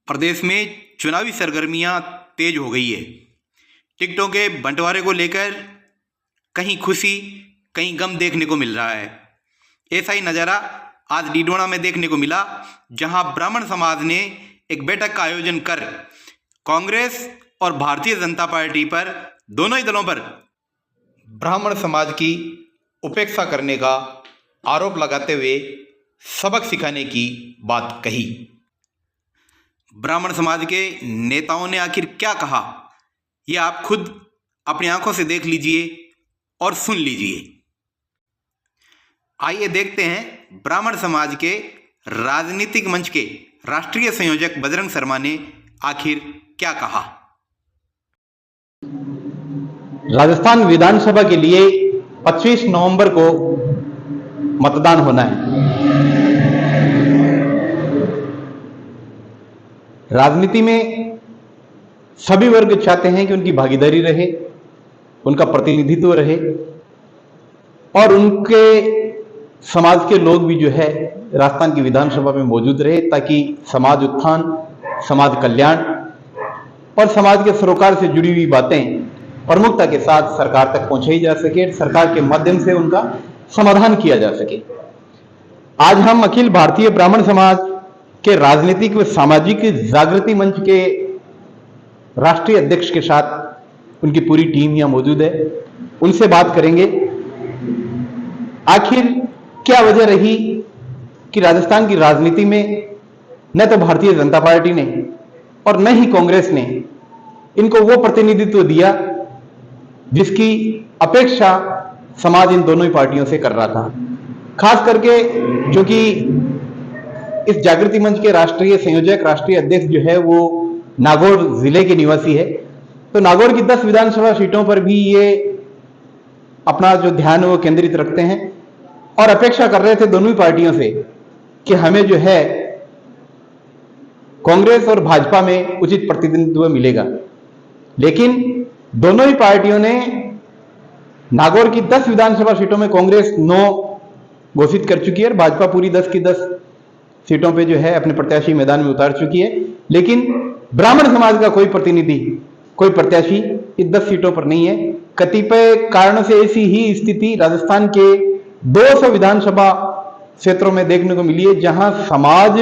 प्रदेश में चुनावी सरगर्मियां तेज हो गई है। टिकटों के बंटवारे को लेकर कहीं खुशी कहीं गम देखने को मिल रहा है। ऐसा ही नज़ारा आज डीडवाना में देखने को मिला, जहां ब्राह्मण समाज ने एक बैठक का आयोजन कर कांग्रेस और भारतीय जनता पार्टी पर, दोनों ही दलों पर ब्राह्मण समाज की उपेक्षा करने का आरोप लगाते हुए सबक सिखाने की बात कही। ब्राह्मण समाज के नेताओं ने आखिर क्या कहा, यह आप खुद अपनी आंखों से देख लीजिए और सुन लीजिए। आइए देखते हैं ब्राह्मण समाज के राजनीतिक मंच के राष्ट्रीय संयोजक बजरंग शर्मा ने आखिर क्या कहा। राजस्थान विधानसभा के लिए 25 नवंबर को मतदान होना है। राजनीति में सभी वर्ग चाहते हैं कि उनकी भागीदारी रहे, उनका प्रतिनिधित्व रहे और उनके समाज के लोग भी जो है राजस्थान की विधानसभा में मौजूद रहे, ताकि समाज उत्थान, समाज कल्याण और समाज के सरोकार से जुड़ी हुई बातें प्रमुखता के साथ सरकार तक पहुंचाई जा सके, सरकार के माध्यम से उनका समाधान किया जा सके। आज हम अखिल भारतीय ब्राह्मण समाज के राजनीतिक व सामाजिक जागृति मंच के राष्ट्रीय अध्यक्ष के साथ उनकी पूरी टीम यहां मौजूद है। उनसे बात करेंगे आखिर क्या वजह रही कि राजस्थान की राजनीति में न तो भारतीय जनता पार्टी ने और न ही कांग्रेस ने इनको वो प्रतिनिधित्व दिया जिसकी अपेक्षा समाज इन दोनों ही पार्टियों से कर रहा था। खास करके क्योंकि इस जागृति मंच के राष्ट्रीय संयोजक, राष्ट्रीय अध्यक्ष जो है वो नागौर जिले के निवासी है, तो नागौर की 10 विधानसभा सीटों पर भी ये अपना जो ध्यान है वो केंद्रित रखते हैं और अपेक्षा कर रहे थे दोनों ही पार्टियों से कि हमें जो है कांग्रेस और भाजपा में उचित प्रतिनिधित्व मिलेगा। लेकिन दोनों ही पार्टियों ने नागौर की 10 विधानसभा सीटों में कांग्रेस 9 घोषित कर चुकी है और भाजपा पूरी 10 की 10 सीटों पे जो है अपने प्रत्याशी मैदान में उतार चुकी है। लेकिन ब्राह्मण समाज का कोई प्रतिनिधि, कोई प्रत्याशी इस 10 सीटों पर नहीं है। कतिपय कारणों से ऐसी ही स्थिति राजस्थान के 200 विधानसभा क्षेत्रों में देखने को मिली है, जहां समाज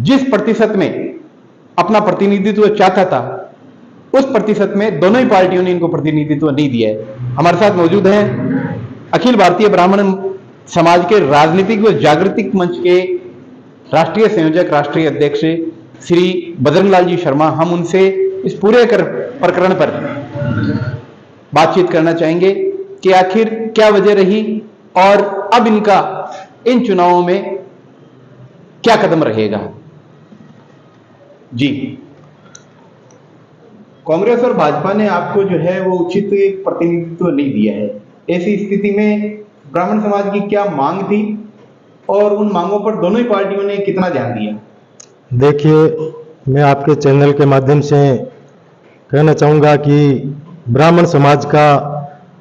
जिस प्रतिशत में अपना प्रतिनिधित्व चाहता था उस प्रतिशत में दोनों ही पार्टियों ने इनको प्रतिनिधित्व नहीं दिया है। हमारे साथ मौजूद हैं अखिल भारतीय ब्राह्मण समाज के राजनीतिक व जागृतिक मंच के राष्ट्रीय संयोजक, राष्ट्रीय अध्यक्ष श्री बजरंग लाल जी शर्मा। हम उनसे इस पूरे प्रकरण पर बातचीत करना चाहेंगे कि आखिर क्या वजह रही और अब इनका इन चुनावों में क्या कदम रहेगा। जी, कांग्रेस और भाजपा ने आपको जो है वो उचित प्रतिनिधित्व नहीं दिया है। ऐसी स्थिति में ब्राह्मण समाज की क्या मांग थी और उन मांगों पर दोनों ही पार्टियों ने कितना ध्यान दिया? देखिए, मैं आपके चैनल के माध्यम से कहना चाहूँगा कि ब्राह्मण समाज का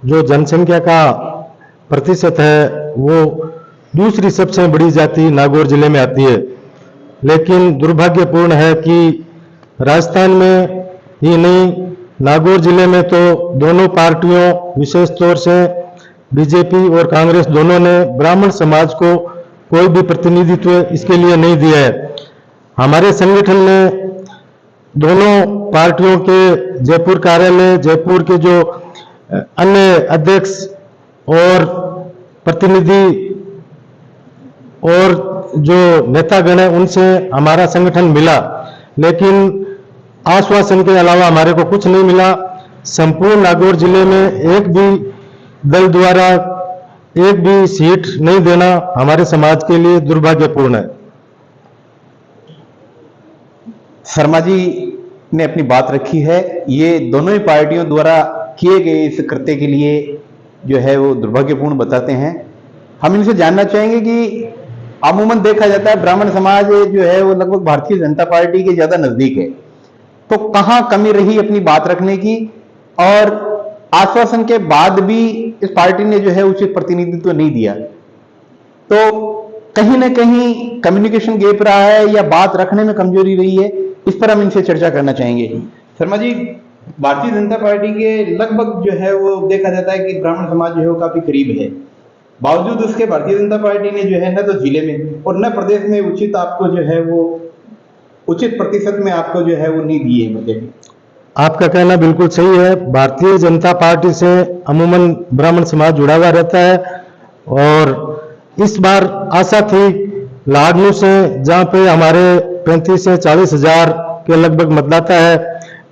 जो जनसंख्या का प्रतिशत है वो दूसरी सबसे बड़ी जाति नागौर जिले में आती है। लेकिन दुर्भाग्यपूर्ण है कि राजस्थान में ही नहीं, नागौर जिले में तो दोनों पार्टियों, विशेष तौर से बीजेपी और कांग्रेस, दोनों ने ब्राह्मण समाज को कोई भी प्रतिनिधित्व इसके लिए नहीं दिया है। हमारे संगठन ने दोनों पार्टियों के जयपुर कार्यालय, जयपुर के जो अन्य अध्यक्ष और प्रतिनिधि और जो नेतागण है उनसे हमारा संगठन मिला, लेकिन आश्वासन के अलावा हमारे को कुछ नहीं मिला। संपूर्ण नागौर जिले में एक भी दल द्वारा एक भी सीट नहीं देना हमारे समाज के लिए दुर्भाग्यपूर्ण है। शर्मा जी ने अपनी बात रखी है, ये दोनों ही पार्टियों द्वारा किए गए इस कृत्य के लिए जो है वो दुर्भाग्यपूर्ण बताते हैं। हम इनसे जानना चाहेंगे कि अमूमन देखा जाता है ब्राह्मण समाज जो है वो लगभग भारतीय जनता पार्टी के ज्यादा नजदीक है, तो कहां कमी रही अपनी बात रखने की और आश्वासन के बाद भी इस पार्टी ने जो है उचित प्रतिनिधित्व नहीं दिया, तो कहीं ना कहीं कम्युनिकेशन गैप रहा है या बात रखने में कमजोरी रही है, इस पर हम इनसे चर्चा करना चाहेंगे। शर्मा जी, भारतीय जनता पार्टी के लगभग जो है वो देखा जाता है कि ब्राह्मण समाज जो है वो काफी करीब है, बावजूद उसके भारतीय जनता पार्टी ने जो है न तो जिले में और न प्रदेश में उचित आपको जो है वो उचित प्रतिशत में आपको जो है वो नहीं दिए मुझे। आपका कहना बिल्कुल सही है। भारतीय जनता पार्टी से अमूमन ब्राह्मण समाज जुड़ा हुआ रहता है और इस बार आशा थी लाडनू से, जहां पे हमारे 35 से 40 हजार के लगभग मतदाता है,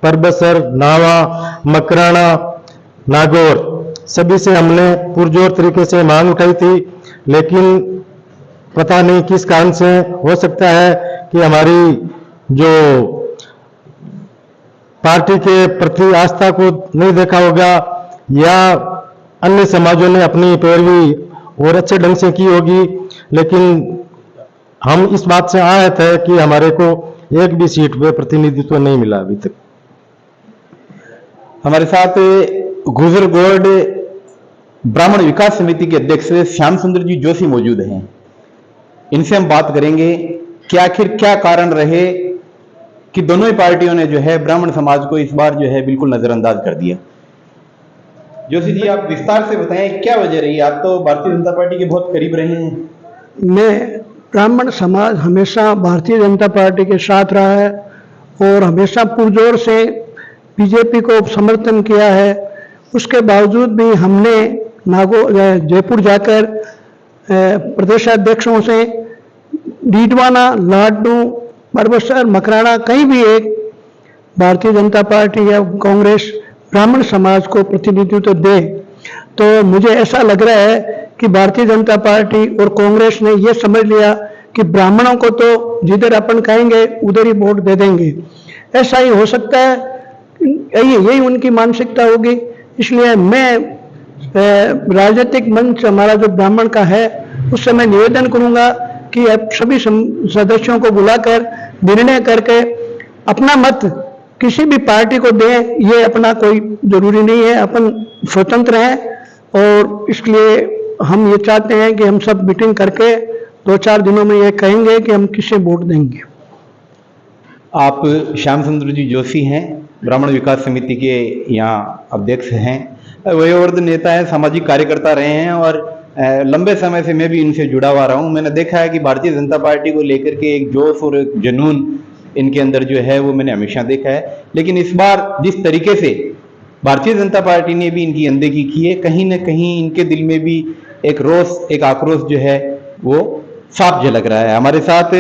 परबसर, नावा, मकराना, नागौर, सभी से हमने पुरजोर तरीके से मांग उठाई थी, लेकिन पता नहीं किस कारण से, हो सकता है कि हमारी जो पार्टी के प्रति आस्था को नहीं देखा होगा या अन्य समाजों ने अपनी पैरवी और अच्छे ढंग से की होगी, लेकिन हम इस बात से आहत है कि हमारे को एक भी सीट पे प्रतिनिधित्व नहीं मिला अभी तक। हमारे साथ गुजरगोड ब्राह्मण विकास समिति के अध्यक्ष श्याम सुंदर जी जोशी मौजूद हैं। इनसे हम बात करेंगे कि आखिर क्या कारण रहे कि दोनों ही पार्टियों ने जो है ब्राह्मण समाज को इस बार जो है बिल्कुल नजरअंदाज कर दिया। जोशी जी, आप विस्तार से बताएं क्या वजह रही। आप तो भारतीय जनता पार्टी के बहुत करीब रहे हैं। मैं ब्राह्मण समाज हमेशा भारतीय जनता पार्टी के साथ रहा है और हमेशा पुरजोर से बीजेपी को समर्थन किया है। उसके बावजूद भी हमने जयपुर जाकर प्रदेशाध्यक्षों से डीडवाना, लाडनू, परबसर, मकराना कहीं भी एक भारतीय जनता पार्टी या कांग्रेस ब्राह्मण समाज को प्रतिनिधित्व दे, तो मुझे ऐसा लग रहा है कि भारतीय जनता पार्टी और कांग्रेस ने यह समझ लिया कि ब्राह्मणों को तो जिधर अपन कहेंगे उधर ही वोट दे देंगे। ऐसा ही हो सकता है, यही उनकी मानसिकता होगी। इसलिए मैं राजनीतिक मंच हमारा जो ब्राह्मण का है उससे मैं निवेदन करूंगा कि अब सभी सदस्यों को बुलाकर निर्णय करके अपना मत किसी भी पार्टी को दें, ये अपना कोई जरूरी नहीं है, अपन स्वतंत्र हैं। और इसलिए हम ये चाहते हैं कि हम सब मीटिंग करके 2-4 दिनों में ये कहेंगे कि हम किसे वोट देंगे। आप श्याम सुंदर जी जोशी हैं, ब्राह्मण विकास समिति के यहाँ अध्यक्ष हैं, वयोवृद्ध नेता हैं, सामाजिक कार्यकर्ता रहे हैं और लंबे समय से मैं भी इनसे जुड़ा हुआ रहा हूँ। मैंने देखा है कि भारतीय जनता पार्टी को लेकर के एक जोश और एक जुनून इनके अंदर जो है वो मैंने हमेशा देखा है। लेकिन इस बार जिस तरीके से भारतीय जनता पार्टी ने भी इनकी अनदेखी की है, कहीं ना कहीं इनके दिल में भी एक रोष, एक आक्रोश जो है वो साफ झलक रहा है। हमारे साथ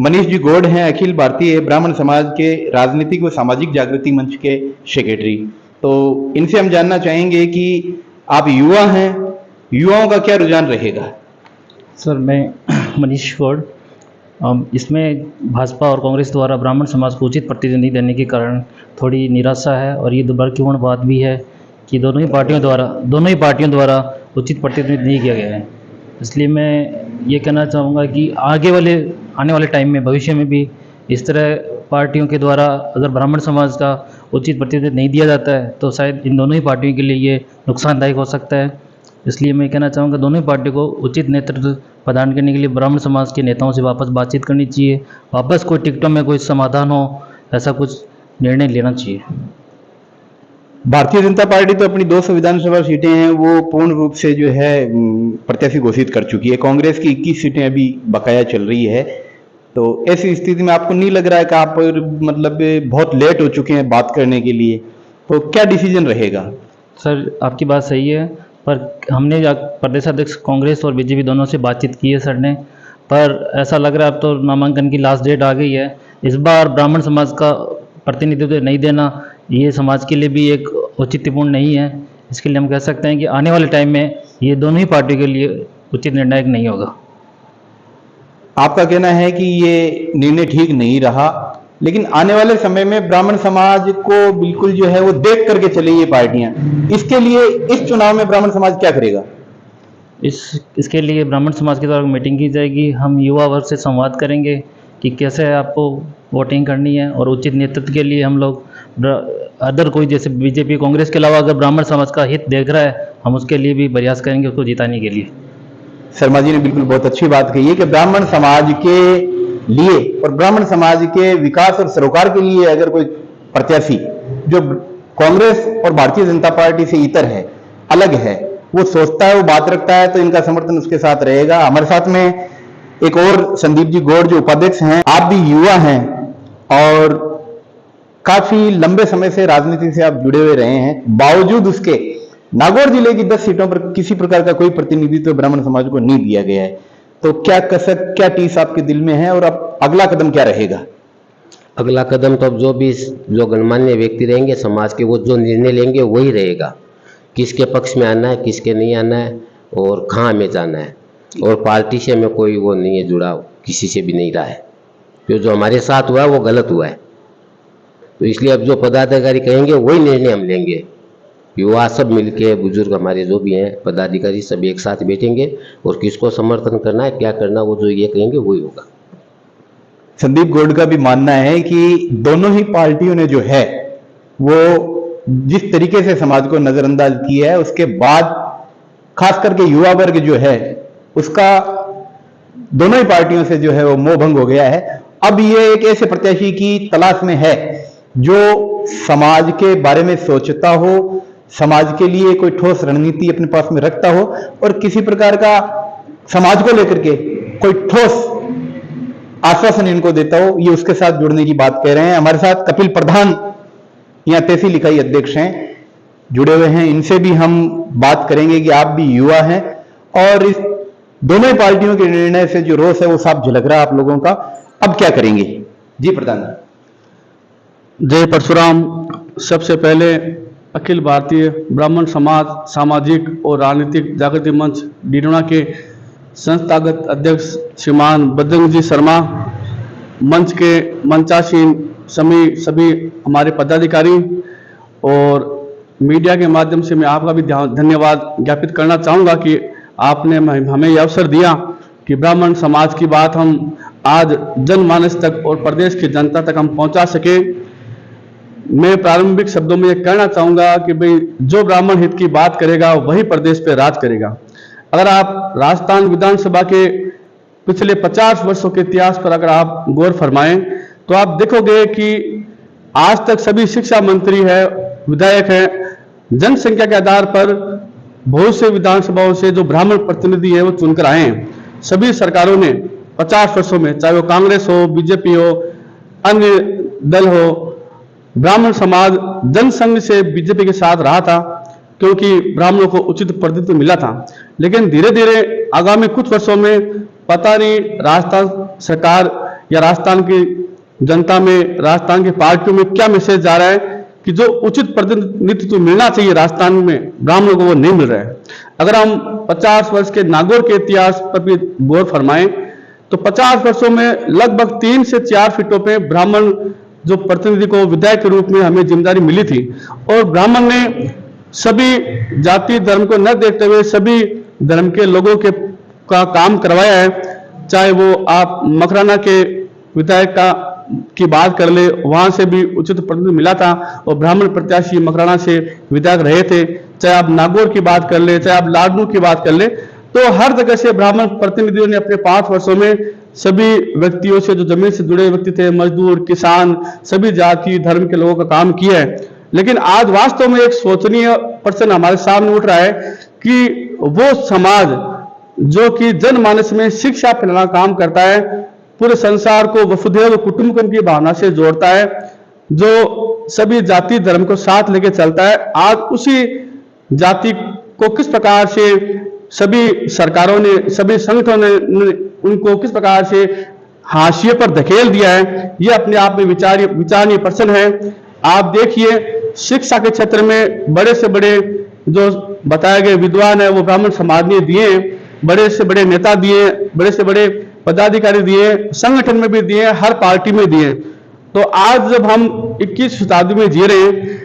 मनीष जी गौड़ हैं, अखिल भारतीय ब्राह्मण समाज के राजनीतिक व सामाजिक जागृति मंच के सेक्रेटरी। तो इनसे हम जानना चाहेंगे कि आप युवा हैं, युवाओं का क्या रुझान रहेगा। सर, मैं मनीष गौड़, इसमें भाजपा और कांग्रेस द्वारा ब्राह्मण समाज को उचित प्रतिनिधि देने के कारण थोड़ी निराशा है और ये दुर्भाग्यपूर्ण बात भी है कि दोनों ही पार्टियों द्वारा उचित प्रतिनिधित्व नहीं किया गया है। इसलिए मैं ये कहना चाहूँगा कि आने वाले टाइम में, भविष्य में भी इस तरह पार्टियों के द्वारा अगर ब्राह्मण समाज का उचित प्रतिनिधित्व नहीं दिया जाता है तो शायद इन दोनों ही पार्टियों के लिए ये नुकसानदायक हो सकता है। इसलिए मैं कहना चाहूँगा दोनों ही पार्टियों को उचित नेतृत्व प्रदान करने के लिए ब्राह्मण समाज के नेताओं से वापस बातचीत करनी चाहिए, वापस कोई टिकटों में कोई समाधान हो, ऐसा कुछ निर्णय लेना चाहिए। भारतीय जनता पार्टी तो अपनी 200 विधानसभा सीटें हैं वो पूर्ण रूप से जो है प्रत्याशी घोषित कर चुकी है। कांग्रेस की 21 सीटें अभी बकाया चल रही है। तो ऐसी स्थिति में आपको नहीं लग रहा है कि आप मतलब बहुत लेट हो चुके हैं बात करने के लिए, तो क्या डिसीजन रहेगा। सर, आपकी बात सही है, पर हमने प्रदेशाध्यक्ष कांग्रेस और बीजेपी दोनों से बातचीत की है सर ने, पर ऐसा लग रहा है अब तो नामांकन की लास्ट डेट आ गई है। इस बार ब्राह्मण समाज का प्रतिनिधित्व नहीं देना ये समाज के लिए भी एक औचित्यपूर्ण नहीं है। इसके लिए हम कह सकते हैं कि आने वाले टाइम में ये दोनों ही पार्टी के लिए उचित निर्णायक नहीं होगा। आपका कहना है कि ये निर्णय ठीक नहीं रहा, लेकिन आने वाले समय में ब्राह्मण समाज को बिल्कुल जो है वो देख करके चले ये पार्टियां। इसके लिए इस चुनाव में ब्राह्मण समाज क्या करेगा। इसके लिए ब्राह्मण समाज के द्वारा मीटिंग की जाएगी। हम युवा वर्ग से संवाद करेंगे कि कैसे आपको वोटिंग करनी है और उचित नेतृत्व के लिए हम लोग अदर कोई जैसे बीजेपी कांग्रेस के अलावा अगर ब्राह्मण समाज का हित देख रहा है हम उसके लिए भी प्रयास करेंगे उसको जिताने के लिए। शर्मा जी ने बिल्कुल बहुत अच्छी बात कही है कि ब्राह्मण समाज के लिए और ब्राह्मण समाज के विकास और सरोकार के लिए अगर कोई प्रत्याशी जो कांग्रेस और भारतीय जनता पार्टी से इतर है, अलग है, वो सोचता है, वो बात रखता है, तो इनका समर्थन उसके साथ रहेगा। हमारे साथ में एक और संदीप जी गौड़ जो उपाध्यक्ष हैं, आप भी युवा हैं और काफी लंबे समय से राजनीति से आप जुड़े हुए रहे हैं, बावजूद उसके नागौर जिले की 10 सीटों पर किसी प्रकार का कोई प्रतिनिधित्व ब्राह्मण समाज को नहीं दिया गया है। तो क्या कसक, क्या टीस आपके दिल में है और अब अगला कदम क्या रहेगा? अगला कदम तो अब जो गणमान्य व्यक्ति रहेंगे समाज के, वो जो निर्णय लेंगे वही रहेगा, किसके पक्ष में आना है, किसके नहीं आना है और कहाँ हमें जाना है। और पार्टी से हमें कोई वो नहीं है, जुड़ाव किसी से भी नहीं रहा है। जो हमारे साथ हुआ है वो गलत हुआ है, तो इसलिए अब जो पदाधिकारी कहेंगे वही निर्णय हम लेंगे। युवा सब मिलके, बुजुर्ग हमारे जो भी हैं पदाधिकारी, सब एक साथ बैठेंगे और किसको समर्थन करना है, क्या करना, वो जो ये कहेंगे वही होगा। संदीप गौड़ का भी मानना है कि दोनों ही पार्टियों ने जो है वो जिस तरीके से समाज को नजरअंदाज किया है, उसके बाद खास करके युवा वर्ग जो है उसका दोनों ही पार्टियों से जो है वो मोह भंग हो गया है। अब ये एक ऐसे प्रत्याशी की तलाश में है जो समाज के बारे में सोचता हो, समाज के लिए कोई ठोस रणनीति अपने पास में रखता हो और किसी प्रकार का समाज को लेकर के कोई ठोस आश्वासन इनको देता हो, ये उसके साथ जुड़ने की बात कह रहे हैं। हमारे साथ कपिल प्रधान यहाँ तहसील इकाई अध्यक्ष हैं, जुड़े हुए हैं, इनसे भी हम बात करेंगे कि आप भी युवा हैं और इस दोनों ही पार्टियों के निर्णय से जो रोष है वो साफ झलक रहा है आप लोगों का। अब क्या करेंगे? जी प्रधान। जय परशुराम। सबसे पहले अखिल भारतीय ब्राह्मण समाज सामाजिक और राजनीतिक जागृति मंच डीडोना के संस्थागत अध्यक्ष श्रीमान बजरंग जी शर्मा, मंच के मंचासीन सभी हमारे पदाधिकारी और मीडिया के माध्यम से मैं आपका भी धन्यवाद ज्ञापित करना चाहूँगा कि आपने हमें यह अवसर दिया कि ब्राह्मण समाज की बात हम आज जनमानस तक और प्रदेश की जनता तक हम पहुंचा सके। मैं प्रारंभिक शब्दों में ये कहना चाहूँगा कि भाई जो ब्राह्मण हित की बात करेगा वही प्रदेश पे राज करेगा। अगर आप राजस्थान विधानसभा के पिछले 50 वर्षों के इतिहास पर अगर आप गौर फरमाएं तो आप देखोगे कि आज तक सभी शिक्षा मंत्री है, विधायक है, जनसंख्या के आधार पर बहुत से विधानसभाओं से जो ब्राह्मण प्रतिनिधि है वो चुनकर आए हैं। सभी सरकारों ने 50 वर्षों में, चाहे वो कांग्रेस हो, बीजेपी हो, अन्य दल हो, ब्राह्मण समाज जनसंघ से बीजेपी के साथ रहा था क्योंकि ब्राह्मणों को उचित प्रतिनिधित्व मिला था। लेकिन धीरे धीरे आगामी कुछ वर्षों में पता नहीं राजस्थान सरकार या राजस्थान की जनता में, राजस्थान की पार्टियों में क्या मैसेज जा रहा है कि जो उचित प्रतिनिधित्व मिलना चाहिए राजस्थान में ब्राह्मणों को वो नहीं मिल रहा है। अगर हम 50 वर्ष के नागौर के इतिहास पर भी गौर फरमाएं तो 50 वर्षों में लगभग 3 से 4 फीटों पे ब्राह्मण जो प्रतिनिधि को विधायक के रूप में हमें जिम्मेदारी मिली थी और ब्राह्मण ने सभी जाति धर्म को न देखते हुए सभी धर्म के लोगों के का काम करवाया है। चाहे वो आप मकराना के विधायक की बात कर ले, वहां से भी उचित प्रतिनिधित्व मिला था और ब्राह्मण प्रत्याशी मकराना से विधायक रहे थे। चाहे आप नागौर की बात कर ले, चाहे आप लाडनू की बात कर ले, तो हर जगह से ब्राह्मण प्रतिनिधियों ने अपने 5 वर्षों में सभी व्यक्तियों से, जो जमीन से जुड़े व्यक्ति थे, मजदूर, किसान, सभी जाति धर्म के लोगों का काम किया है। लेकिन आज वास्तव में एक शोचनीय प्रश्न हमारे सामने उठ रहा है कि वो समाज जो कि जनमानस में शिक्षा फैलाना काम करता है, पूरे संसार को वसुधैव कुटुंबकम की भावना से जोड़ता है, जो सभी जाति धर्म को साथ लेके चलता है, आज उसी जाति को किस प्रकार से सभी सरकारों ने, सभी संगठनों ने उनको किस प्रकार से हाशिए पर धकेल दिया है, ये अपने आप में विचारणीय प्रश्न है। आप देखिए शिक्षा के क्षेत्र में बड़े से बड़े जो बताए गए विद्वान है वो ब्राह्मण समाज ने दिए, बड़े से बड़े नेता दिए, बड़े से बड़े पदाधिकारी दिए, संगठन में भी दिए, हर पार्टी में दिए। तो आज जब हम 21वीं शताब्दी में जी रहे हैं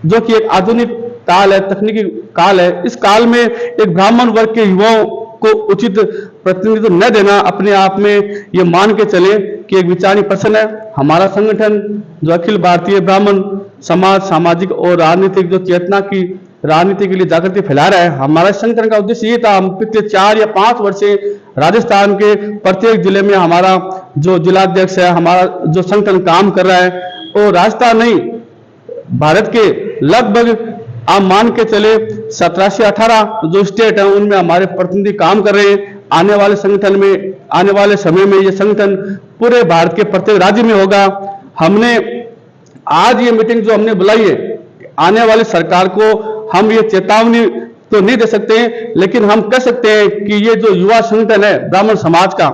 जो कि एक आधुनिक काल है, तकनीकी काल है, इस काल में एक ब्राह्मण वर्ग के युवाओं को उचित प्रतिनिधित्व न देना अपने आप में ये मान के चले कि एक विचारणीय प्रश्न है। हमारा संगठन जो अखिल भारतीय ब्राह्मण समाज सामाजिक और राजनीतिक जो चेतना की राजनीति के लिए जागृति फैला रहा है, हमारा संगठन का उद्देश्य ये था। हम पिछले 4 या 5 वर्ष से राजस्थान के प्रत्येक जिले में हमारा जो जिलाध्यक्ष है, हमारा जो संगठन काम कर रहा है, और राजस्थान नहीं, भारत के लगभग आप मान के चले 17 से 18 जो स्टेट हैं उनमें हमारे प्रतिनिधि काम कर रहे हैं। आने वाले संगठन में, आने वाले समय में ये संगठन पूरे भारत के प्रत्येक राज्य में होगा। हमने आज ये मीटिंग जो हमने बुलाई है, आने वाली सरकार को हम ये चेतावनी तो नहीं दे सकते हैं, लेकिन हम कह सकते हैं कि ये जो युवा संगठन है ब्राह्मण समाज का,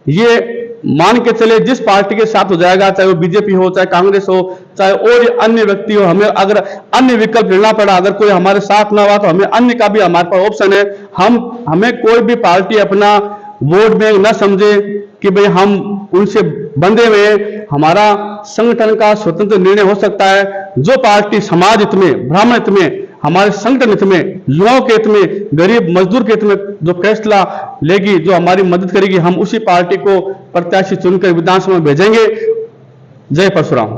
ये मान के चले जिस पार्टी के साथ हो जाएगा, चाहे वो बीजेपी हो, चाहे कांग्रेस हो, चाहे और अन्य व्यक्ति हो, हमें अगर अन्य विकल्प लेना पड़ा, अगर कोई हमारे साथ ना हुआ तो हमें अन्य का भी हमारे पास ऑप्शन है। हमें कोई भी पार्टी अपना वोट बैंक न समझे कि भाई हम उनसे बंधे हुए हैं। हमारा संगठन का स्वतंत्र निर्णय हो सकता है। जो पार्टी समाज हित में, ब्राह्मण हित में, हमारे संगठन हित में, युवाओं के हित में, गरीब मजदूर के हित में जो फैसला लेगी, जो हमारी मदद करेगी, हम उसी पार्टी को प्रत्याशी चुनकर विधानसभा में भेजेंगे। जय परशुराम।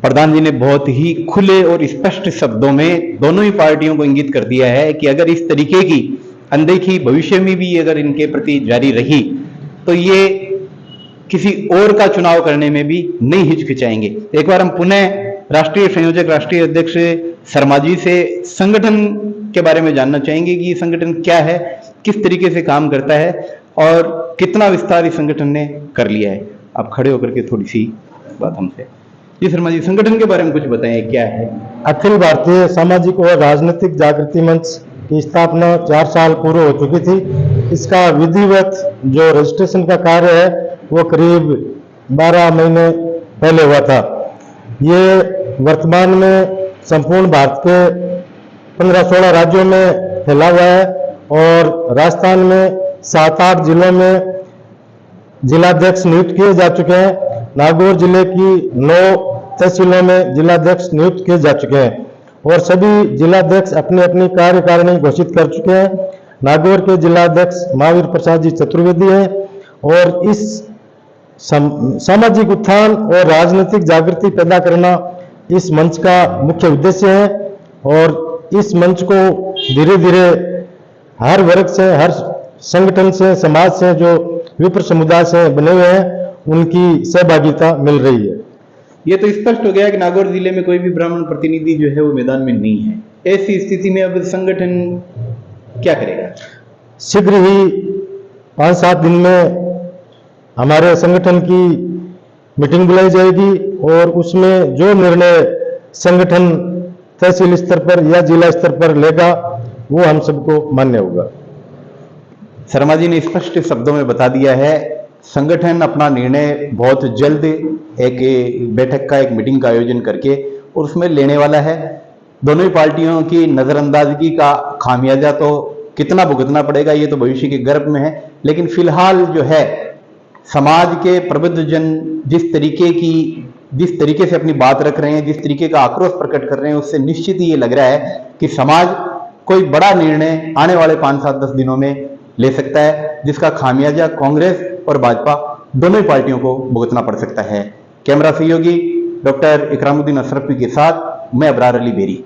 प्रधान जी ने बहुत ही खुले और स्पष्ट शब्दों में दोनों ही पार्टियों को इंगित कर दिया है कि अगर इस तरीके की अनदेखी भविष्य में भी अगर इनके प्रति जारी रही तो ये किसी और का चुनाव करने में भी नहीं हिचकिचाएंगे। एक बार हम पुनः राष्ट्रीय संयोजक, राष्ट्रीय अध्यक्ष शर्मा जी से संगठन के बारे में जानना चाहेंगे कि ये संगठन क्या है, किस तरीके से काम करता है और कितना विस्तार इस संगठन ने कर लिया है। आप खड़े होकर के थोड़ी सी बात हमसे। जी शर्मा जी, संगठन के बारे में कुछ बताएं, क्या है? अखिल भारतीय सामाजिक और राजनीतिक जागृति मंच की स्थापना 4 साल पूर्व हो चुकी थी। इसका विधिवत जो रजिस्ट्रेशन का कार्य है वो करीब 12 महीने पहले हुआ था। ये वर्तमान में संपूर्ण भारत के 15-16 राज्यों में फैला हुआ है और राजस्थान में 7-8 जिलों में जिलाध्यक्ष नियुक्त किए जा चुके हैं। नागौर जिले की 9 तहसीलों में जिलाध्यक्ष नियुक्त किए जा चुके हैं और सभी जिलाध्यक्ष अपनी अपनी कार्यकारिणी घोषित कर चुके हैं। नागौर के जिलाध्यक्ष महावीर प्रसाद जी चतुर्वेदी हैं और इस सामाजिक उत्थान और राजनीतिक जागृति पैदा करना इस मंच का मुख्य उद्देश्य है और इस मंच को धीरे धीरे हर वर्ग से, हर संगठन से, समाज से, जो विप्र समुदाय से बने हुए हैं, उनकी सहभागिता मिल रही है। ये तो स्पष्ट हो गया कि नागौर जिले में कोई भी ब्राह्मण प्रतिनिधि जो है वो मैदान में नहीं है। ऐसी स्थिति में अब संगठन क्या करेगा? शीघ्र ही 5-7 दिन में हमारे संगठन की मीटिंग बुलाई जाएगी और उसमें जो निर्णय संगठन तहसील स्तर पर या जिला स्तर पर लेगा वो हम सबको मान्य होगा। शर्मा जी ने स्पष्ट शब्दों में बता दिया है, संगठन अपना निर्णय बहुत जल्द एक बैठक का, एक मीटिंग का आयोजन करके और उसमें लेने वाला है। दोनों ही पार्टियों की नजरअंदाजगी का खामियाजा तो कितना भुगतना पड़ेगा ये तो भविष्य के गर्भ में है, लेकिन फिलहाल जो है समाज के प्रबुद्ध जन जिस तरीके से अपनी बात रख रहे हैं, जिस तरीके का आक्रोश प्रकट कर रहे हैं, उससे निश्चित ही ये लग रहा है कि समाज कोई बड़ा निर्णय आने वाले 5-7-10 दिनों में ले सकता है, जिसका खामियाजा कांग्रेस और भाजपा दोनों ही पार्टियों को भुगतना पड़ सकता है। कैमरा सहयोगी डॉक्टर इकरामुद्दीन अशरफी के साथ मैं अबरार अली बेरी।